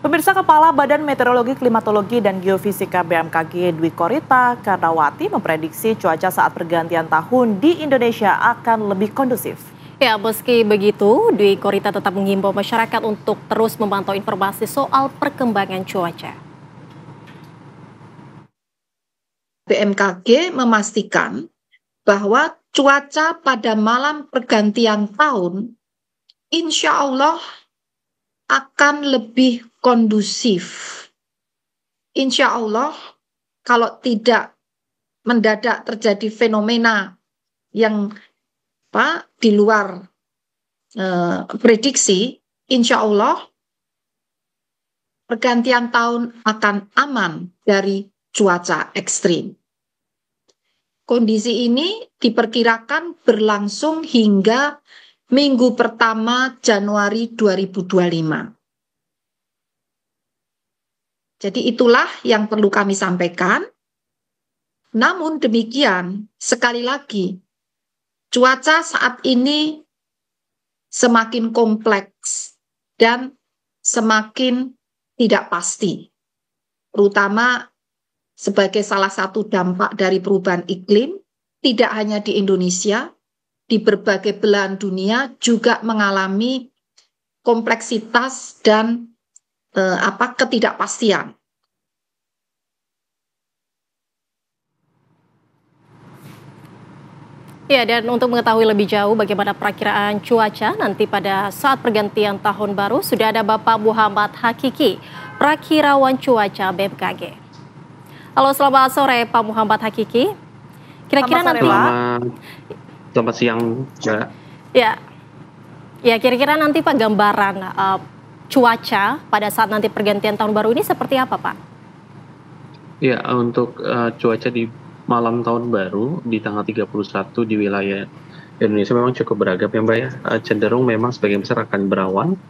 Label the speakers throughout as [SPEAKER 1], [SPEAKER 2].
[SPEAKER 1] Pemirsa, Kepala Badan Meteorologi, Klimatologi, dan Geofisika BMKG Dwi Korita Karnawati memprediksi cuaca saat pergantian tahun di Indonesia akan lebih kondusif.
[SPEAKER 2] Ya, meski begitu, Dwi Korita tetap menghimbau masyarakat untuk terus memantau informasi soal perkembangan cuaca.
[SPEAKER 3] BMKG memastikan bahwa cuaca pada malam pergantian tahun insya Allah akan lebih kondusif. Insya Allah kalau tidak mendadak terjadi fenomena yang di luar prediksi, insya Allah pergantian tahun akan aman dari cuaca ekstrim. Kondisi ini diperkirakan berlangsung hingga minggu pertama Januari 2025. Jadi itulah yang perlu kami sampaikan. Namun demikian, sekali lagi, cuaca saat ini semakin kompleks dan semakin tidak pasti, terutama sebagai salah satu dampak dari perubahan iklim, tidak hanya di Indonesia, di berbagai belahan dunia juga mengalami kompleksitas dan ketidakpastian.
[SPEAKER 2] Ya, dan untuk mengetahui lebih jauh bagaimana perakiraan cuaca nanti pada saat pergantian tahun baru, sudah ada Bapak Muhammad Hakiki, Prakirawan Cuaca BMKG. Halo, selamat sore Pak Muhammad Hakiki. Kira-kira nanti
[SPEAKER 4] selamat siang, Mbak.
[SPEAKER 2] Ya, kira-kira nanti Pak gambaran cuaca pada saat nanti pergantian tahun baru ini seperti apa, Pak?
[SPEAKER 4] Ya, untuk cuaca di malam tahun baru di tanggal 31 di wilayah Indonesia memang cukup beragam ya, Mbak ya. Cenderung memang sebagian besar akan berawan.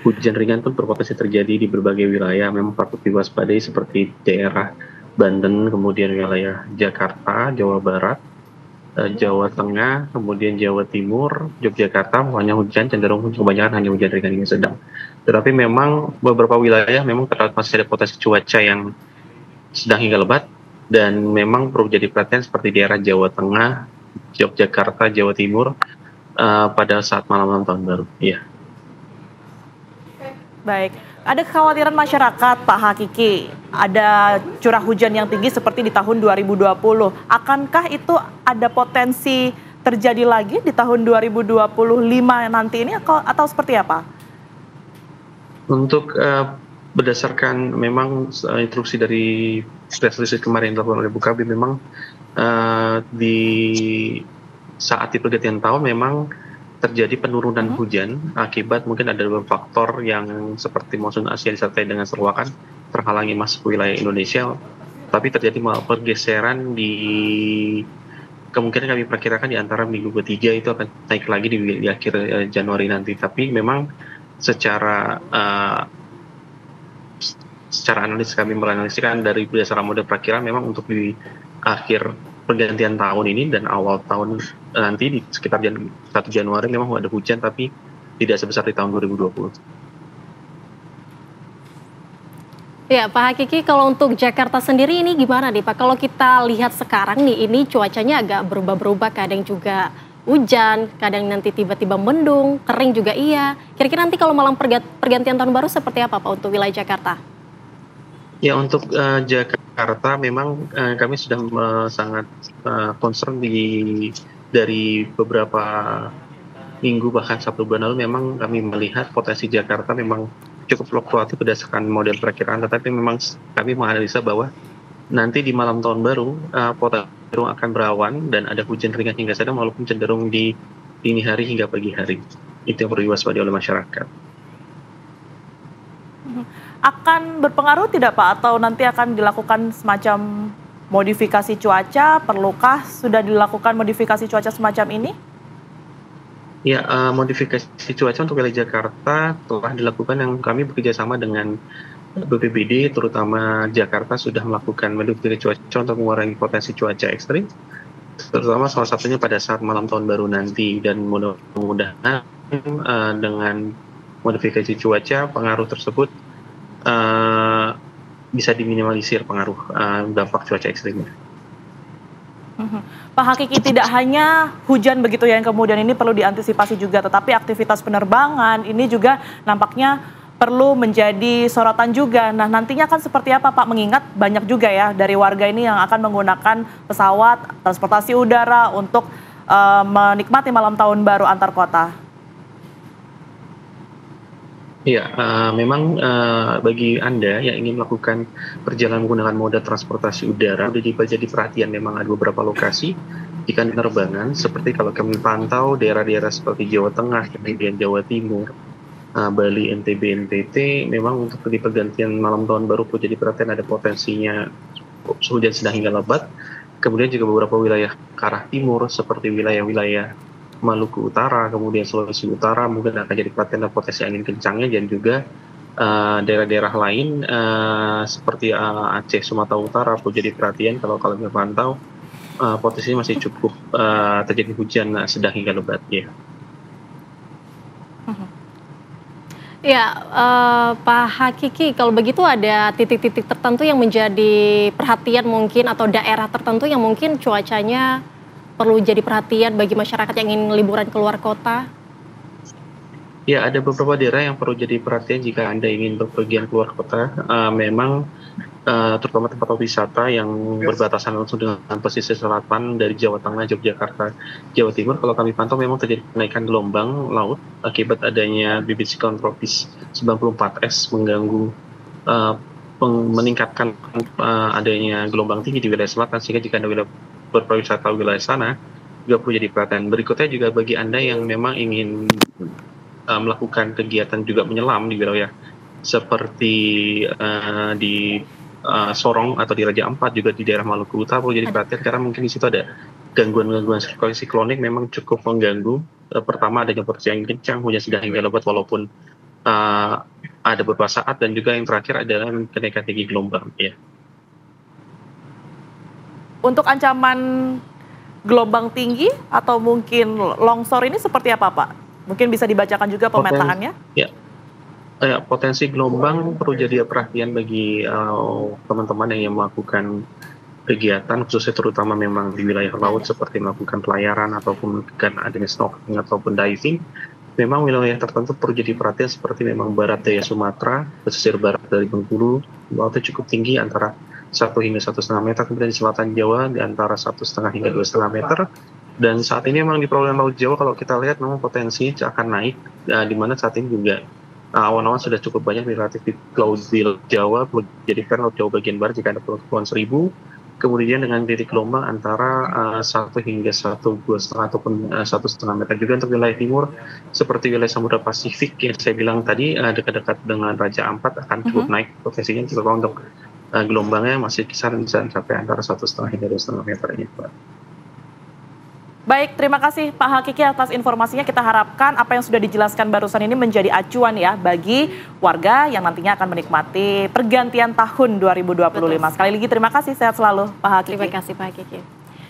[SPEAKER 4] Hujan ringan pun berpotensi terjadi di berbagai wilayah. Memang patut diwaspadai seperti daerah Banten, kemudian wilayah Jakarta, Jawa Barat, Jawa Tengah, kemudian Jawa Timur, Yogyakarta. Hanya hujan cenderung kebanyakan hanya hujan ringan hingga sedang. Tetapi memang beberapa wilayah memang masih ada potensi cuaca yang sedang hingga lebat. Dan memang perlu jadi perhatian seperti daerah Jawa Tengah, Yogyakarta, Jawa Timur pada saat malam tahun baru. Iya.
[SPEAKER 1] Baik, ada kekhawatiran masyarakat Pak Hakiki, ada curah hujan yang tinggi seperti di tahun 2020. Akankah itu ada potensi terjadi lagi di tahun 2025 nanti ini atau seperti apa?
[SPEAKER 4] Untuk berdasarkan memang instruksi dari spesialis kemarin dilakukan oleh BMKG, memang di saat di pergantian tahun memang terjadi penurunan hujan akibat mungkin ada beberapa faktor yang seperti monsun Asia disertai dengan seruakan terhalangi masuk ke wilayah Indonesia, tapi terjadi pergeseran di kemungkinan kami perkirakan di antara minggu ketiga itu akan naik lagi di akhir Januari nanti. Tapi memang secara analis kami menganalisikan dari berdasarkan model perakiraan memang untuk di akhir pergantian tahun ini dan awal tahun nanti di sekitar 1 Januari memang ada hujan tapi tidak sebesar di tahun 2020.
[SPEAKER 2] Ya, Pak Hakiki, kalau untuk Jakarta sendiri ini gimana nih Pak? Kalau kita lihat sekarang nih, ini cuacanya agak berubah-berubah, kadang juga hujan, kadang nanti tiba-tiba mendung, kering juga iya. Kira-kira nanti kalau malam pergantian tahun baru seperti apa Pak untuk wilayah Jakarta?
[SPEAKER 4] Ya, untuk Jakarta memang kami sudah sangat concern dari beberapa minggu bahkan 1 bulan lalu memang kami melihat potensi Jakarta memang cukup fluktuatif berdasarkan model perakiraan, tetapi memang kami menganalisa bahwa nanti di malam tahun baru potensi cenderung akan berawan dan ada hujan ringan hingga sedang walaupun cenderung di dini hari hingga pagi hari. Itu yang perlu diwaspadai oleh masyarakat.
[SPEAKER 1] Akan berpengaruh tidak Pak, atau nanti akan dilakukan semacam modifikasi cuaca? Perlukah sudah dilakukan modifikasi cuaca semacam ini?
[SPEAKER 4] Ya, modifikasi cuaca untuk wilayah Jakarta telah dilakukan, yang kami bekerjasama dengan BPBD, terutama Jakarta sudah melakukan modifikasi cuaca untuk mengurangi potensi cuaca ekstrim, terutama salah satunya pada saat malam tahun baru nanti. Dan mudah-mudahan dengan modifikasi cuaca pengaruh tersebut bisa diminimalisir pengaruh dampak cuaca ekstrimnya.
[SPEAKER 1] Pak Hakiki, tidak hanya hujan begitu ya yang kemudian ini perlu diantisipasi juga, tetapi aktivitas penerbangan ini juga nampaknya perlu menjadi sorotan juga. Nah, nantinya kan seperti apa Pak? Mengingat banyak juga ya dari warga ini yang akan menggunakan pesawat, transportasi udara untuk menikmati malam tahun baru antar kota.
[SPEAKER 4] Iya, memang bagi Anda yang ingin melakukan perjalanan menggunakan moda transportasi udara, udah jadi perhatian memang ada beberapa lokasi jika penerbangan, seperti kalau kami pantau daerah-daerah seperti Jawa Tengah, kemudian Jawa Timur, Bali, NTB, NTT, memang untuk di pergantian malam tahun baru perlu jadi perhatian, ada potensinya hujan sedang hingga lebat. Kemudian juga beberapa wilayah ke arah timur, seperti wilayah-wilayah Maluku Utara, kemudian Sulawesi Utara, mungkin akan jadi perhatian dan potensi angin kencangnya, dan juga daerah-daerah lain seperti Aceh, Sumatera Utara perlu jadi perhatian kalau kita pantau potensinya masih cukup terjadi hujan sedang hingga lebat ya.
[SPEAKER 2] Ya, Pak Hakiki, kalau begitu ada titik-titik tertentu yang menjadi perhatian mungkin atau daerah tertentu yang mungkin cuacanya perlu jadi perhatian bagi masyarakat yang ingin liburan keluar kota?
[SPEAKER 4] Ya, ada beberapa daerah yang perlu jadi perhatian jika Anda ingin berpergian keluar kota. Memang terutama tempat wisata yang berbatasan langsung dengan pesisir selatan dari Jawa Tengah, Yogyakarta, Jawa Timur. Kalau kami pantau memang terjadi kenaikan gelombang laut akibat adanya bibit siklon tropis 94S mengganggu meningkatkan adanya gelombang tinggi di wilayah selatan, sehingga jika Anda berpariwisata wilayah sana juga perlu jadi perhatian. Berikutnya juga bagi Anda yang memang ingin melakukan kegiatan juga menyelam di wilayah seperti di Sorong atau di Raja Ampat, juga di daerah Maluku Utara perlu jadi perhatian karena mungkin di situ ada gangguan-gangguan sirkulasi siklonik memang cukup mengganggu. Pertama adanya potensi angin kencang, hujan sedang hingga lebat walaupun ada beberapa saat, dan juga yang terakhir adalah kenaikan tinggi gelombang ya.
[SPEAKER 1] Untuk ancaman gelombang tinggi atau mungkin longsor ini seperti apa Pak? Mungkin bisa dibacakan juga pemetaannya?
[SPEAKER 4] Ya, potensi gelombang perlu jadi perhatian bagi teman-teman yang melakukan kegiatan, khususnya terutama memang di wilayah laut seperti melakukan pelayaran ataupun adanya snorkeling ataupun diving. Memang wilayah tertentu perlu jadi perhatian seperti memang barat daya Sumatera, pesisir barat dari Bengkulu, lautnya cukup tinggi antara 1 hingga 1,5 meter, kemudian di selatan Jawa di antara 1,5 hingga 2,5 meter. Dan saat ini memang di perairan Laut Jawa kalau kita lihat memang potensi akan naik, di mana saat ini juga awan-awan sudah cukup banyak relatif di Laut Jawa, jadi Laut Jawa bagian barat jika ada Kepulauan Seribu, kemudian dengan titik gelombang antara 1 hingga 1,2,5 ataupun 1,5 meter. Juga untuk wilayah timur seperti wilayah Samudra Pasifik yang saya bilang tadi dekat-dekat dengan Raja Ampat akan cukup naik potensinya, terutama untuk gelombangnya masih kisaran bisa mencapai antara 1,5 hingga 2,5 meter ini, Pak.
[SPEAKER 1] Baik, terima kasih Pak Hakiki atas informasinya. Kita harapkan apa yang sudah dijelaskan barusan ini menjadi acuan ya bagi warga yang nantinya akan menikmati pergantian tahun 2025. Betul. Sekali lagi terima kasih, sehat selalu Pak Hakiki.
[SPEAKER 2] Terima kasih Pak Hakiki.